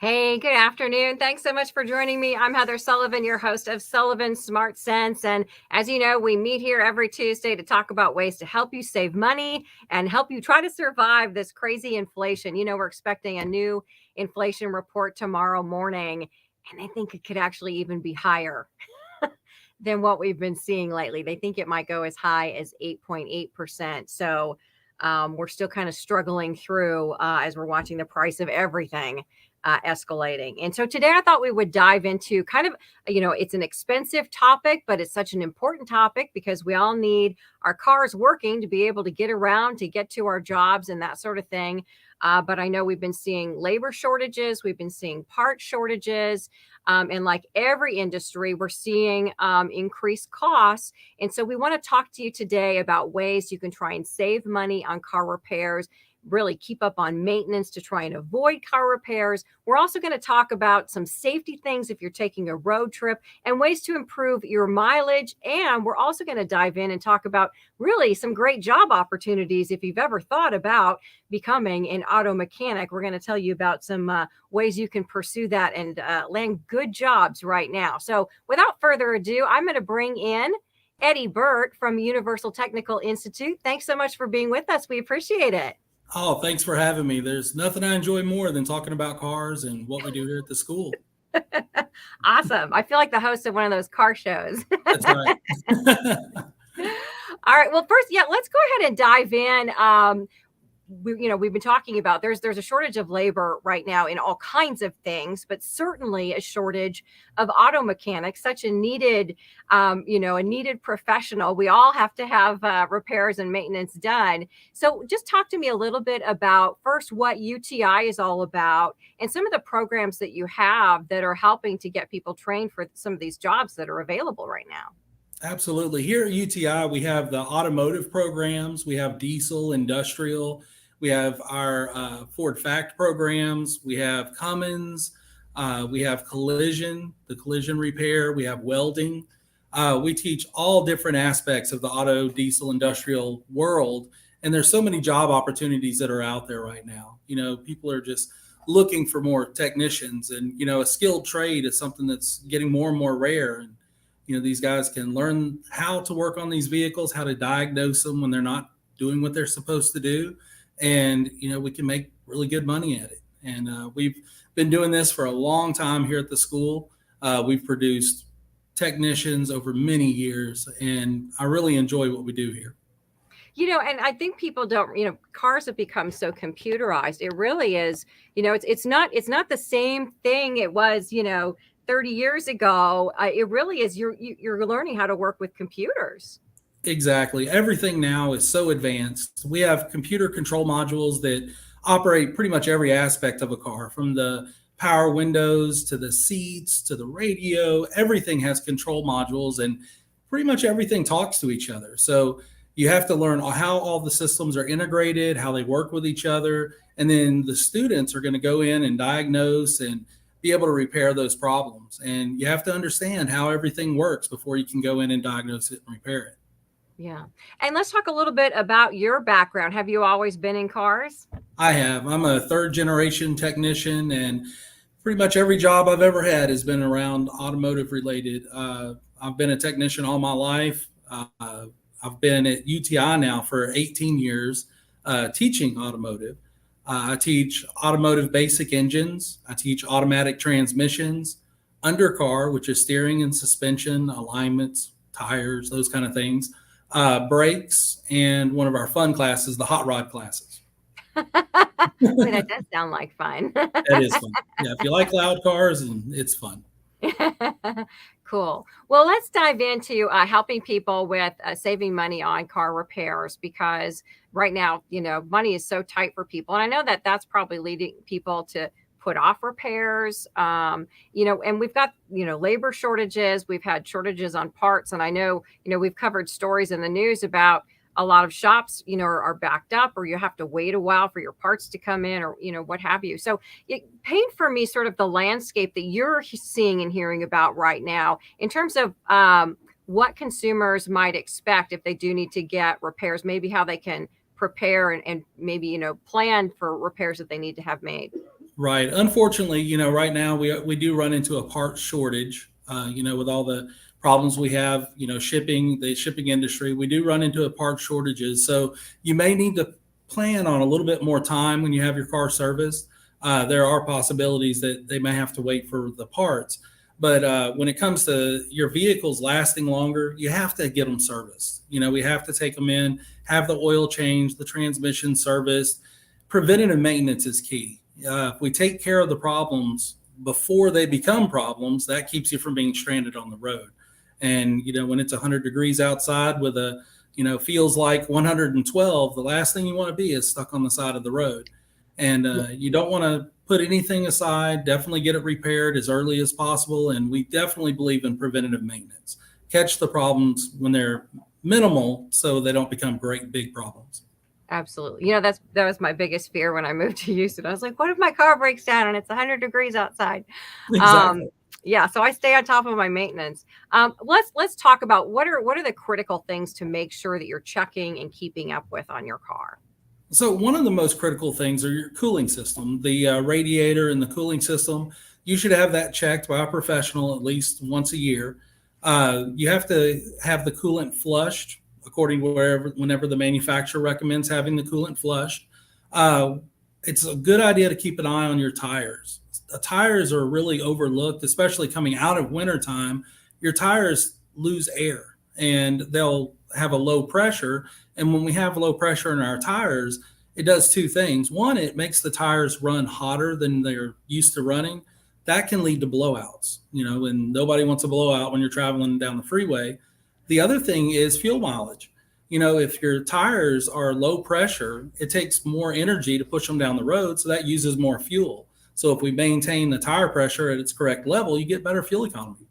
Hey, good afternoon. Thanks so much for joining me. I'm Heather Sullivan, your host of Sullivan Smart Sense. And as you know, we meet here every Tuesday to talk about ways to help you save money and help you try to survive this crazy inflation. We're expecting a new inflation report tomorrow morning, and I think it could actually even be higher than what we've been seeing lately. They think it might go as high as 8.8%. So we're still kind of struggling through as we're watching the price of everything escalating. And so today I thought we would dive into kind of, it's an expensive topic, but it's such an important topic because we all need our cars working to be able to get around, to get to our jobs and that sort of thing. But I know we've been seeing labor shortages, we've been seeing part shortages, and like every industry, we're seeing increased costs. And so we want to talk to you today about ways you can try and save money on car repairs, really keep up on maintenance to try and avoid car repairs. We're also going to talk about some safety things if you're taking a road trip and ways to improve your mileage. And we're also going to dive in and talk about really some great job opportunities if you've ever thought about becoming an auto mechanic. We're going to tell you about some ways you can pursue that and land good jobs right now. So without further ado, I'm going to bring in Eddie Burt from Universal Technical Institute. Thanks so much for being with us. We appreciate it. Oh, thanks for having me. There's nothing I enjoy more than talking about cars and what we do here at the school. Awesome. I feel like the host of one of those car shows. That's right. All right. Well, first, let's go ahead and dive in. We've been talking about there's a shortage of labor right now in all kinds of things, but certainly a shortage of auto mechanics, such a needed, a needed professional. We all have to have repairs and maintenance done. So just talk to me a little bit about first what UTI is all about and some of the programs that you have that are helping to get people trained for some of these jobs that are available right now. Absolutely. Here at UTI, we have the automotive programs, we have diesel, industrial, we have our Ford Fact programs, we have Cummins, we have collision, the collision repair, we have welding. We teach all different aspects of the auto, diesel, industrial world. And there's so many job opportunities that are out there right now. People are just looking for more technicians, and, a skilled trade is something that's getting more and more rare. And these guys can learn how to work on these vehicles, how to diagnose them when they're not doing what they're supposed to do. And, we can make really good money at it. And we've been doing this for a long time here at the school. We've produced technicians over many years, and I really enjoy what we do here. And I think people don't, cars have become so computerized. It really is, it's not the same thing it was, 30 years ago. It really is. You're learning how to work with computers. Exactly. Everything now is so advanced. We have computer control modules that operate pretty much every aspect of a car, from the power windows to the seats to the radio. Everything has control modules, and pretty much everything talks to each other. So you have to learn how all the systems are integrated, how they work with each other. And then the students are going to go in and diagnose and be able to repair those problems. And you have to understand how everything works before you can go in and diagnose it and repair it. Yeah. And let's talk a little bit about your background. Have you always been in cars? I have. I'm a third generation technician, and pretty much every job I've ever had has been around automotive related. I've been a technician all my life. I've been at UTI now for 18 years teaching automotive. I teach automotive basic engines. I teach automatic transmissions, undercar, which is steering and suspension, alignments, tires, those kind of things, brakes, and one of our fun classes, the hot rod classes. That does sound like fun. That is fun. Yeah, if you like loud cars, it's fun. Cool. Well, let's dive into helping people with saving money on car repairs, because right now, money is so tight for people. And I know that that's probably leading people to put off repairs, and we've got, labor shortages. We've had shortages on parts. And I know, we've covered stories in the news about a lot of shops, are backed up, or you have to wait a while for your parts to come in, or, what have you. So paint for me sort of the landscape that you're seeing and hearing about right now in terms of what consumers might expect if they do need to get repairs, maybe how they can prepare and maybe, plan for repairs that they need to have made. Right. Unfortunately, right now we do run into a part shortage. With all the problems we have, shipping, the shipping industry, we do run into a part shortages. So you may need to plan on a little bit more time when you have your car serviced. There are possibilities that they may have to wait for the parts. But when it comes to your vehicles lasting longer, you have to get them serviced. We have to take them in, have the oil changed, the transmission serviced. Preventative maintenance is key. If we take care of the problems before they become problems, that keeps you from being stranded on the road. And when it's 100 degrees outside with feels like 112, the last thing you want to be is stuck on the side of the road. And you don't want to put anything aside. Definitely get it repaired as early as possible. And we definitely believe in preventative maintenance. Catch the problems when they're minimal so they don't become great big problems. Absolutely. That was my biggest fear when I moved to Houston. I was like, what if my car breaks down and it's 100 degrees outside? Exactly. Yeah, so I stay on top of my maintenance. Let's talk about what are the critical things to make sure that you're checking and keeping up with on your car. So one of the most critical things are your cooling system, the radiator and the cooling system. You should have that checked by a professional at least once a year. You have to have the coolant flushed according to whenever the manufacturer recommends having the coolant flushed. It's a good idea to keep an eye on your tires. The tires are really overlooked, especially coming out of wintertime. Your tires lose air and they'll have a low pressure. And when we have low pressure in our tires, it does two things. One, it makes the tires run hotter than they're used to running. That can lead to blowouts, and nobody wants a blowout when you're traveling down the freeway. The other thing is fuel mileage. If your tires are low pressure, it takes more energy to push them down the road. So that uses more fuel. So if we maintain the tire pressure at its correct level, you get better fuel economy.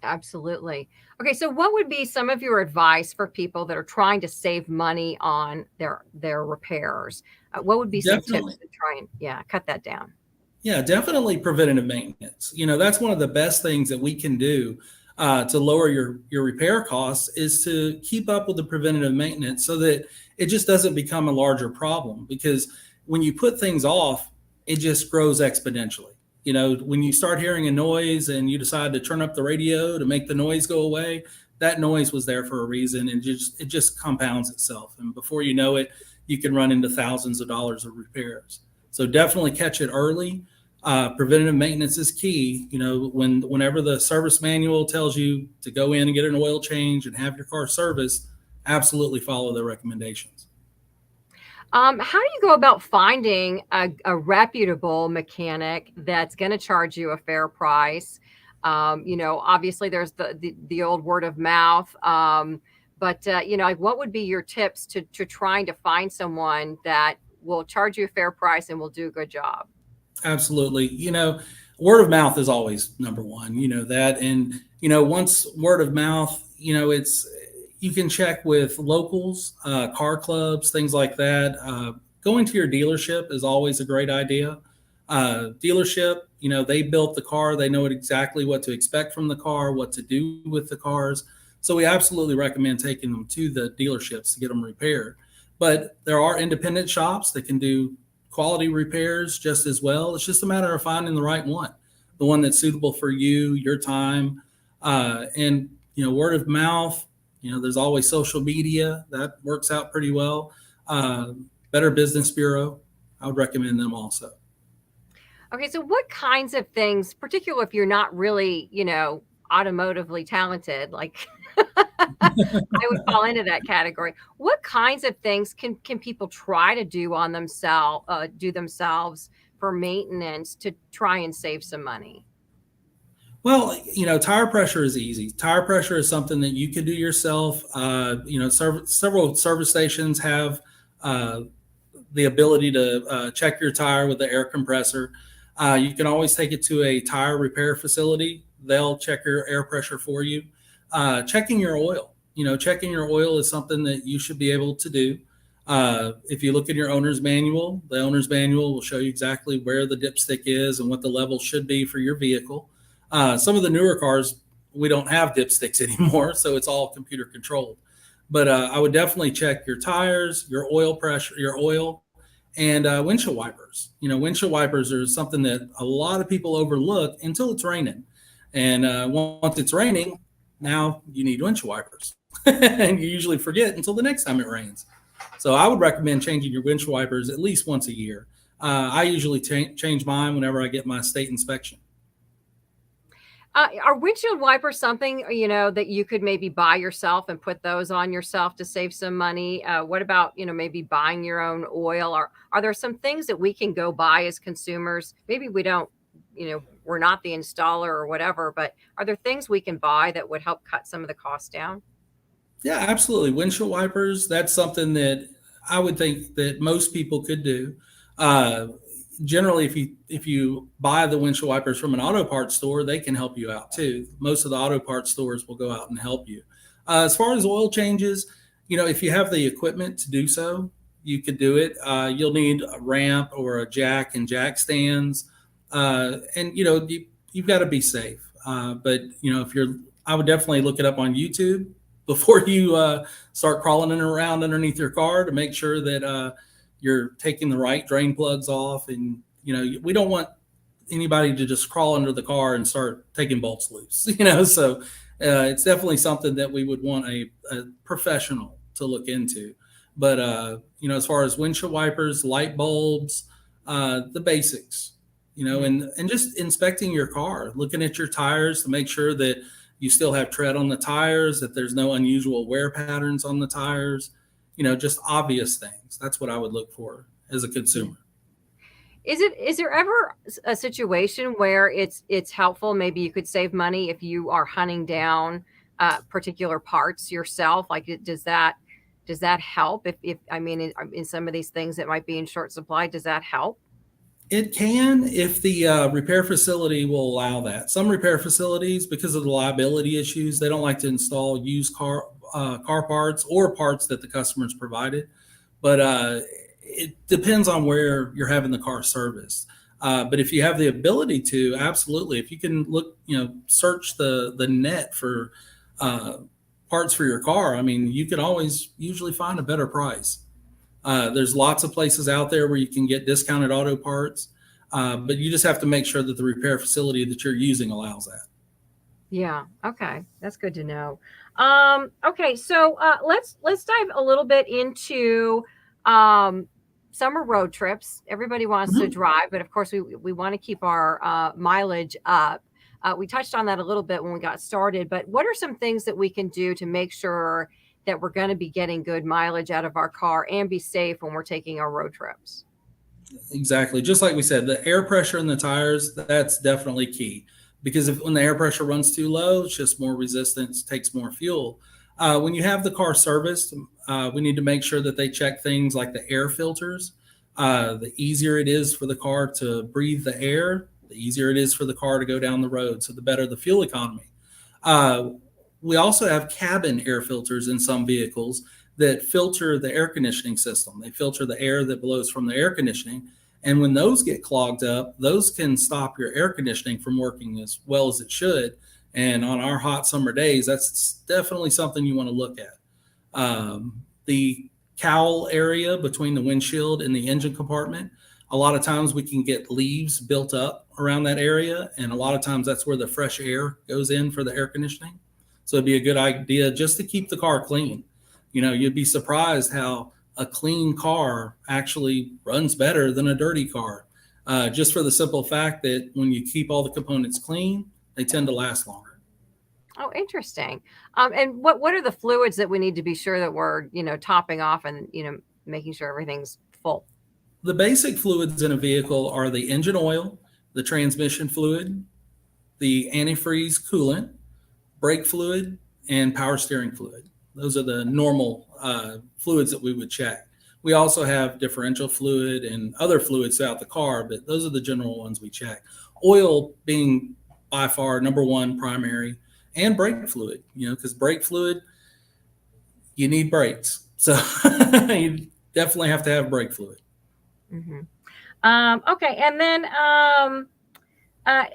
Absolutely. Okay, so what would be some of your advice for people that are trying to save money on their repairs? What would be some Definitely. tips to try and cut that down? Yeah, definitely preventative maintenance. That's one of the best things that we can do to lower your repair costs is to keep up with the preventative maintenance so that it just doesn't become a larger problem. Because when you put things off, it just grows exponentially. When you start hearing a noise and you decide to turn up the radio to make the noise go away, that noise was there for a reason, and it just compounds itself. And before you know it, you can run into thousands of dollars of repairs. So definitely catch it early. Preventative maintenance is key. Whenever the service manual tells you to go in and get an oil change and have your car serviced, absolutely follow the recommendations. How do you go about finding a reputable mechanic that's going to charge you a fair price? Obviously there's the old word of mouth. But like what would be your tips to trying to find someone that will charge you a fair price and will do a good job? Absolutely. Word of mouth is always number one, that. And, once word of mouth, you can check with locals, car clubs, things like that. Going to your dealership is always a great idea. Dealership, they built the car. They know exactly what to expect from the car, what to do with the cars. So we absolutely recommend taking them to the dealerships to get them repaired. But there are independent shops that can do quality repairs just as well. It's just a matter of finding the right one, the one that's suitable for you, your time, and word of mouth. There's always social media that works out pretty well. Better Business Bureau, I would recommend them also. Okay, so what kinds of things, particularly if you're not really, automotively talented, like I would fall into that category. What kinds of things can people try to do on themselves for maintenance to try and save some money? Well, tire pressure is easy. Tire pressure is something that you could do yourself. Several service stations have the ability to check your tire with the air compressor. You can always take it to a tire repair facility. They'll check your air pressure for you. Checking your oil. Checking your oil is something that you should be able to do. If you look in your owner's manual, the owner's manual will show you exactly where the dipstick is and what the level should be for your vehicle. Some of the newer cars, we don't have dipsticks anymore, so it's all computer controlled. But I would definitely check your tires, your oil pressure, your oil, and windshield wipers. Windshield wipers are something that a lot of people overlook until it's raining. And once it's raining, now you need windshield wipers. And you usually forget until the next time it rains. So I would recommend changing your windshield wipers at least once a year. I usually change mine whenever I get my state inspection. Are windshield wipers something, that you could maybe buy yourself and put those on yourself to save some money? What about, maybe buying your own oil? Or are there some things that we can go buy as consumers? Maybe we don't, we're not the installer or whatever, but are there things we can buy that would help cut some of the costs down? Yeah, absolutely. Windshield wipers, that's something that I would think that most people could do. Uh, Generally, if you buy the windshield wipers from an auto parts store, they can help you out too. Most of the auto parts stores will go out and help you. As far as oil changes, if you have the equipment to do so, you could do it. You'll need a ramp or a jack and jack stands, and you've got to be safe. But if you're, I would definitely look it up on YouTube before you start crawling around underneath your car to make sure that you're taking the right drain plugs off. And we don't want anybody to just crawl under the car and start taking bolts loose. So it's definitely something that we would want a professional to look into. But as far as windshield wipers, light bulbs, the basics, and just inspecting your car, looking at your tires to make sure that you still have tread on the tires, that there's no unusual wear patterns on the tires, just obvious things. That's what I would look for as a consumer. Is there ever a situation where it's helpful? Maybe you could save money if you are hunting down particular parts yourself. Like, does that help? If I mean, in some of these things that might be in short supply, does that help? It can, if the repair facility will allow that. Some repair facilities, because of the liability issues, they don't like to install used car parts or parts that the customers provided. But it depends on where you're having the car serviced. But if you have the ability to, absolutely. If you can look, search the net for parts for your car, I mean, you can always usually find a better price. There's lots of places out there where you can get discounted auto parts, but you just have to make sure that the repair facility that you're using allows that. Yeah. Okay. That's good to know. Okay. So let's dive a little bit into summer road trips. Everybody wants to Mhm. drive, but of course we want to keep our mileage up. We touched on that a little bit when we got started, but what are some things that we can do to make sure that we're going to be getting good mileage out of our car and be safe when we're taking our road trips? Exactly. Just like we said, the air pressure in the tires, that's definitely key. Because when the air pressure runs too low, it's just more resistance, takes more fuel. When you have the car serviced, we need to make sure that they check things like the air filters. The easier it is for the car to breathe the air, the easier it is for the car to go down the road. So the better the fuel economy. Uh, we also have cabin air filters in some vehicles that filter the air conditioning system. They filter the air that blows from the air conditioning. And when those get clogged up, those can stop your air conditioning from working as well as it should. And on our hot summer days, that's definitely something you want to look at. The cowl area between the windshield and the engine compartment, a lot of times we can get leaves built up around that area. And a lot of times that's where the fresh air goes in for the air conditioning. So it'd be a good idea just to keep the car clean. You'd be surprised how a clean car actually runs better than a dirty car, just for the simple fact that when you keep all the components clean, they tend to last longer. Oh, interesting. And what are the fluids that we need to be sure that we're, topping off and, making sure everything's full? The basic fluids in a vehicle are the engine oil, the transmission fluid, the antifreeze coolant, brake fluid, and power steering fluid. Those are the normal fluids that we would check. We also have differential fluid and other fluids throughout the car, but those are the general ones we check. Oil being by far number one primary, and brake fluid, because brake fluid, you need brakes. So you definitely have to have brake fluid. Hmm. Okay. And then uh,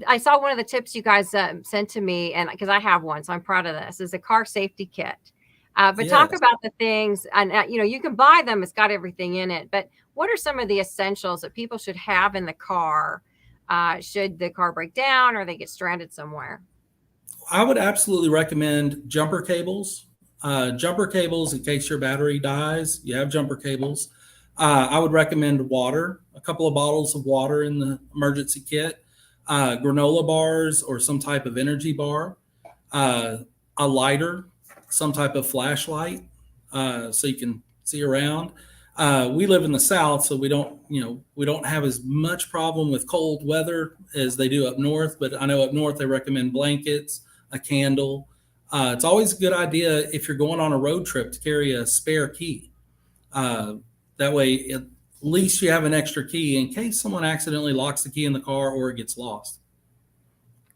I saw one of the tips you guys sent to me, and because I have one, so I'm proud of this, is a car safety kit. But talk Yes. about the things, and you can buy them. It's got everything in it. But what are some of the essentials that people should have in the car should the car break down or they get stranded somewhere? I would absolutely recommend jumper cables. Jumper cables, in case your battery dies, you have jumper cables. I would recommend water, a couple of bottles of water in the emergency kit, granola bars or some type of energy bar, a lighter, some type of flashlight, so you can see around. We live in the South, so we don't have as much problem with cold weather as they do up north. But I know up north they recommend blankets, a candle. It's always a good idea if you're going on a road trip to carry a spare key. That way, at least you have an extra key in case someone accidentally locks the key in the car or it gets lost.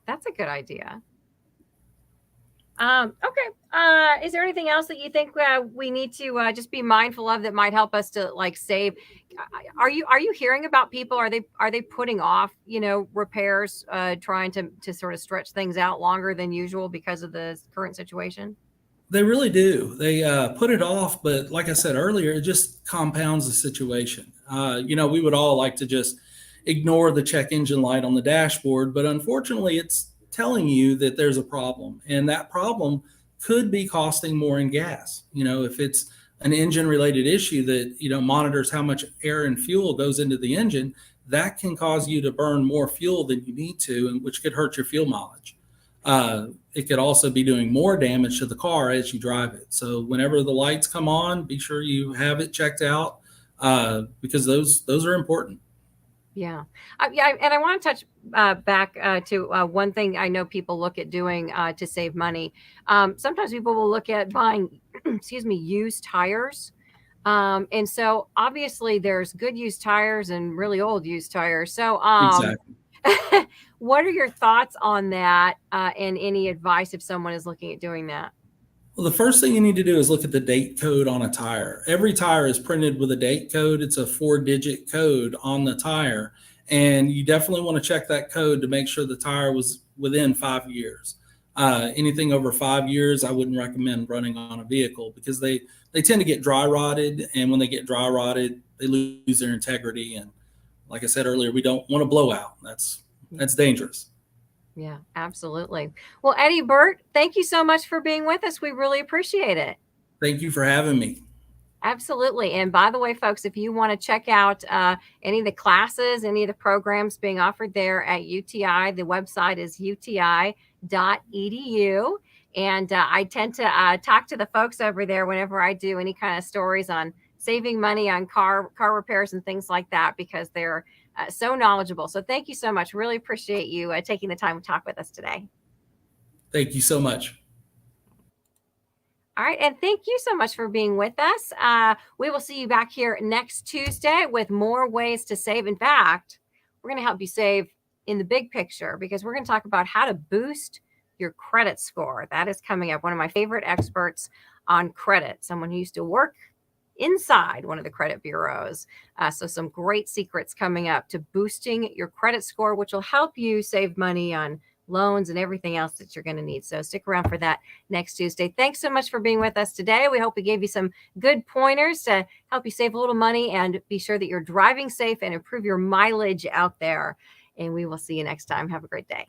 That's a good idea. Okay. Is there anything else that you think we need to just be mindful of that might help us to like save? Are you hearing about people? Are they putting off, repairs, trying to sort of stretch things out longer than usual because of the current situation? They really do. They put it off, but like I said earlier, it just compounds the situation. We would all like to just ignore the check engine light on the dashboard, but unfortunately, it's telling you that there's a problem, and that problem could be costing more in gas. If it's an engine related issue that monitors how much air and fuel goes into the engine, that can cause you to burn more fuel than you need to, and which could hurt your fuel mileage. It could also be doing more damage to the car as you drive it. So whenever the lights come on, be sure you have it checked out, because those are important. Yeah. Yeah. And I want to touch back to one thing I know people look at doing to save money. Sometimes people will look at buying, excuse me, used tires. And so obviously there's good used tires and really old used tires. So Exactly. what are your thoughts on that and any advice if someone is looking at doing that? Well, the first thing you need to do is look at the date code on a tire. Every tire is printed with a date code. It's a 4-digit code on the tire. And you definitely want to check that code to make sure the tire was within 5 years. Anything over 5 years, I wouldn't recommend running on a vehicle because they tend to get dry rotted. And when they get dry rotted, they lose their integrity. And like I said earlier, we don't want a blowout. That's dangerous. Yeah, absolutely. Well, Eddie Burt, thank you so much for being with us. We really appreciate it. Thank you for having me. Absolutely. And by the way, folks, if you want to check out any of the classes, any of the programs being offered there at UTI, the website is uti.edu. And I tend to talk to the folks over there whenever I do any kind of stories on saving money on car repairs and things like that, because they're so knowledgeable. So thank you so much. Really appreciate you taking the time to talk with us today. Thank you so much. All right. And thank you so much for being with us. We will see you back here next Tuesday with more ways to save. In fact, we're going to help you save in the big picture because we're going to talk about how to boost your credit score. That is coming up. One of my favorite experts on credit, someone who used to work inside one of the credit bureaus. So some great secrets coming up to boosting your credit score, which will help you save money on loans and everything else that you're going to need. So stick around for that next Tuesday. Thanks so much for being with us today. We hope we gave you some good pointers to help you save a little money and be sure that you're driving safe and improve your mileage out there. And we will see you next time. Have a great day.